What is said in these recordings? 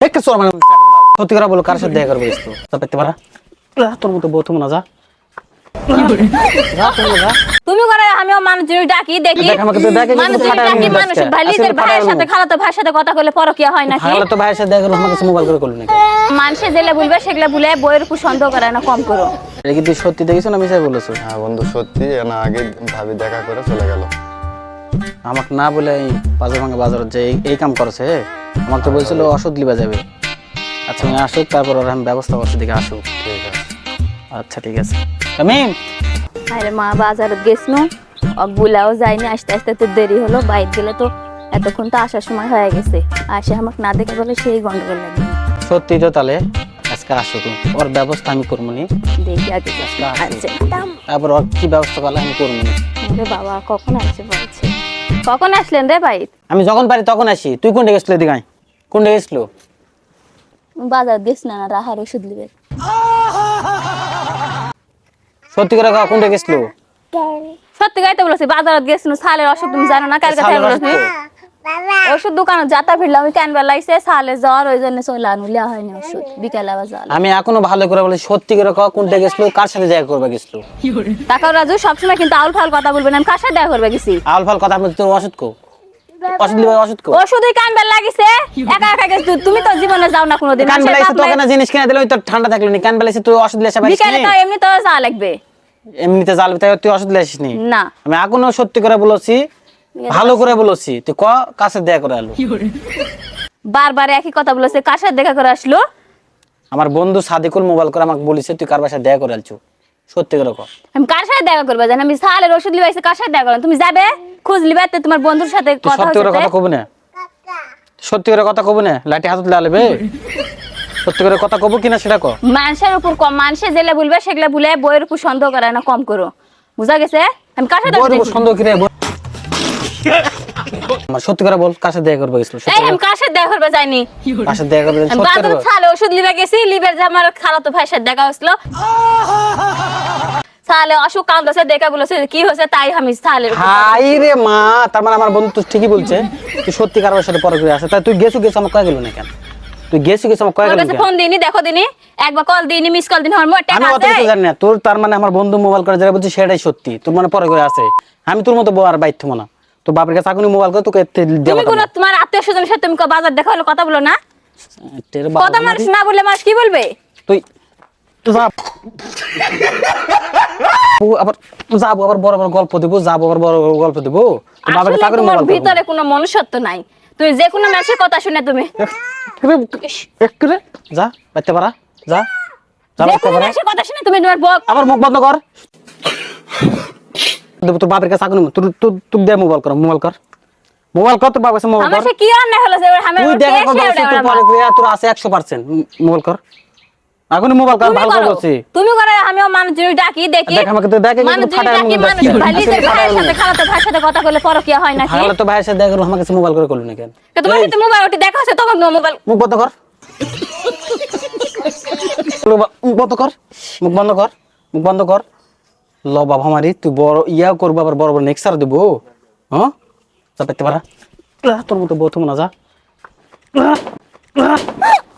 একটা চোর মানে সত্যি করে বলো কার সাথে দেখা করবে তো তা পেতে পারা তোর মতো বউ তুমি না যা যা তুমি যা তুমি করে আমিও মানুষজন ডাকি দেখি দেখ আমাকে তো দেখে মানুষজন ডাকি মানুষ ভাইদের ভাইয়ের সাথে খালাতো ভাইয়ের সাথে কথা কইলে পরকিয়া হয় নাকি খালা তো ভাইয়ের সাথে দেখা করবে আমাকে মোবাইল করে করলি নাকি মানুষে যেলে বলবে সেগুলা ভুলে বইয়ের উপর সন্দেহ করে না কম করো এটা কি তুই সত্যি দেখিস না মিছাই বলেছো হ্যাঁ বন্ধু সত্যি না আগে ভাবি দেখা করে চলে গেল। আমাকে না বলে এই বাজার ভাঙা বাজার যে এই কাম করেছে আমাকে তো বলছিল ওষুধ লিবা যাবে আচ্ছা আমি আসুক তারপর ওর আমি ব্যবস্থা করছি দিকে আসুক ঠিক আছে আচ্ছা ঠিক আছে আমি আরে মা বাজারত গেছনু বুলাও যায়নি আস্তে আস্তে তো দেরি হলো বাইরে গেলে তো এতক্ষণ তো আসার সময় হয়ে গেছে আসে আমাকে না দেখে বলে সেই গন্ডগোল লাগে সত্যি তো তাহলে আজকে আসুক ওর ব্যবস্থা আমি করবো নি দেখি আগে আচ্ছা তারপর ওর কি ব্যবস্থা করলে আমি করবো নি আরে বাবা কখন আসছে বলছে কখন আসলেন রে ভাই আমি যখন পারি তখন আসি তুই কোনটা গেছিলি দিঘায় কোনটা গেছিল বাজার গেছ না রাহার ওষুধ লিবে সত্যি করে কোনটা গেছিল সত্যি গাইতে বলেছি বাজারত গেছিল সালের অসুখ তুমি জানো না কালকে থেকে বলেছি ওষুধ দোকানে যাতা ফিরলাম আমি ক্যানবার লাইছে সালে জ্বর ওই জন্য চলে আনুলিয়া হয়নি ওষুধ বিকালে আবার যাল আমি এখনো ভালো করে বলি সত্যি করে কোনটা গেছিল কার সাথে দেখা করবে গেছিল টাকা রাজু সবসময় কিন্তু আউল ফাউল কথা বলবেন আমি কার সাথে দেখা করবে গেছি আল ফাল কথা বলতে তোর ওষুধ কো ওষুধ লিবা ওষুধ কো ওষুধই কানবার লাগিছে একা একা গেছি তুমি তো জীবনে যাও না কোনোদিন কান বেলাইছে তোকে না জিনিস কিনে দিলে ওই তো ঠান্ডা থাকলো নি কান বেলাইছে তুই ওষুধ লেসা পাইছিস বিকালে তো এমনি তো যা লাগবে এমনিতে জাল তাই তুই ওষুধ লেসিস নি না আমি এখনো সত্যি করে বলেছি ভালো করে বলেছি তুই কাছে দেখা করে আলো বারবার একই কথা বলেছে কার সাথে দেখা করে আসলো আমার বন্ধু সাদিকুল মোবাইল করে আমাকে বলেছে তুই কার বাসায় দেখা করে আলছু সত্যি করে কর আমি কার সাথে দেখা করবে জানি আমি সালের ওষুধ লিবাইছে কার সাথে দেখা করলাম তুমি যাবে খোঁজ লিবে তোমার বন্ধুর সাথে তুই কথা সত্যি করে কথা হচ্ছে কব না সত্যি করে কথা কব না লাঠি হাতত লালবে সত্যি করে কথা কব কিনা সেটা কর মানুষের উপর কম মানুষে যেলে বলবে সেগুলা ভুলে বইয়ের উপর সন্দেহ করে না কম করো বুঝা গেছে আমি কার সাথে বড় সন্দেহ কি রে আমার সত্যি করে বল কার সাথে দেখা করবে গেছিল এই আমি কার সাথে দেখা করবে যাইনি কার সাথে দেখা করবে আমি সত্যি বাজারে করে সালে ওষুধ লিবে গেছি লিবের যে আমার খালাতো ভাইয়ের সাথে দেখা হইছিল সালে অসুখ কাঁদছে দেখা বলেছে কি হয়েছে তাই আমি সালে হাই রে মা তার মানে আমার বন্ধু তো ঠিকই বলছে তুই সত্যি কারোর সাথে পরে করে আসে তাই তুই গেছু আমার কয়ে গেল না কেন তুই গেছু আমার কয়ে গেল না ফোন দিইনি দেখো দিনি একবার কল দিইনি মিস কল দিন হরমো আমি টাকা অত আছে কিছু জানি না তোর তার মানে আমার বন্ধু মোবাইল করে যারা বলছি সেটাই সত্যি তোর মানে পরে করে আসে আমি তোর মতো বউ আর বাইর থমো না তো বাপের কাছে এখনই মোবাইল করে তোকে তুমি কোন তোমার আত্মীয় স্বজনের সাথে তুমি বাজার দেখা হলো কথা বলো না কথা মানুষ না বললে মানুষ কি বলবে তুই যা আবার যাবো আবার বড় বড় গল্প দিব যাবো আবার বড় বড় গল্প দিব বাপের কাছে আসলে এখনই তোমার মোবাইল ভিতরে কোনো মনুষ্যত্ব নাই তুমি যে কোনো মানুষের কথা শুনে তুমি করে যা বাইতে পারা যা যা যে বাইতে কোনো পারা মানুষের কথা শুনে তুমি তোমার বক আবার মুখ বন্ধ কর তোর বাপের কাছে এখনই তুই দে মোবাইল কর তোর বাপের কাছে মোবাইল আমার কর সে কি অন্যায় হলো যে আমি তুই দেখা কর তোর পরে ক্রিয়া তোর আছে 100% মোবাইল কর এখনই মোবাইল কর ভালো করে বলছি তুমি করে আমিও মানুষজন ডাকি দেখি দেখ আমাকে তো দেখে কিন্তু মানুষজন ফাটায় ডাকি মানুষ ভাইদের ভাইয়ের সাথে খালাতো ভাইয়ের সাথে কথা কইলে পরকিয়া হয় নাকি ভালো তো ভাইয়ের সাথে দেখা করলো আমাকে মোবাইল করে করলো না কেন তোমার সাথে মোবাইল ওটি দেখা হচ্ছে তোমার মোবাইল মুখ বন্ধ কর মুখ বন্ধ কর মুখ বন্ধ কর মুখ বন্ধ কর ল বাবা আমারি তুই বড় ইয়া করবো আবার বড় বড় নেক্সার দেবো হ্যাঁ যা পেতে পারা তোর মতো বউ তুমি না যা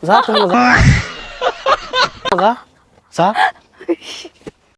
যা তুমি যা যা